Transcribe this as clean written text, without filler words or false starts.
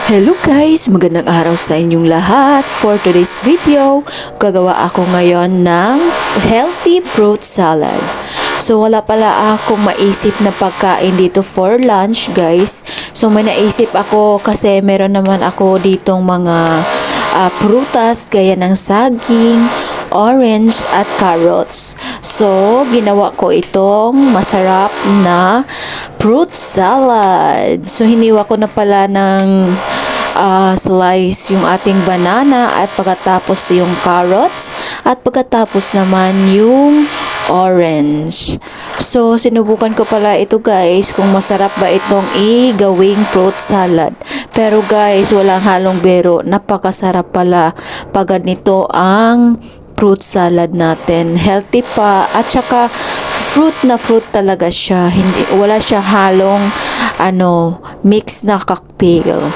Hello guys! Magandang araw sa inyong lahat. For today's video, gagawa ako ngayon ng healthy fruit salad. So wala pala akong maisip na pagkain dito for lunch guys. So may naisip ako kasi meron naman ako ditong mga prutas gaya ng saging, orange at carrots. So ginawa ko itong masarap na fruit salad. So hiniwa ko na pala ng slice yung ating banana at pagkatapos yung carrots at pagkatapos naman yung orange. So sinubukan ko pala ito guys kung masarap ba itong gawing fruit salad. Pero guys, walang halong biro, napakasarap pala pag ganito ang fruit salad natin. Healthy pa at saka fruit na fruit talaga siya. Wala siya halong mix na cocktail.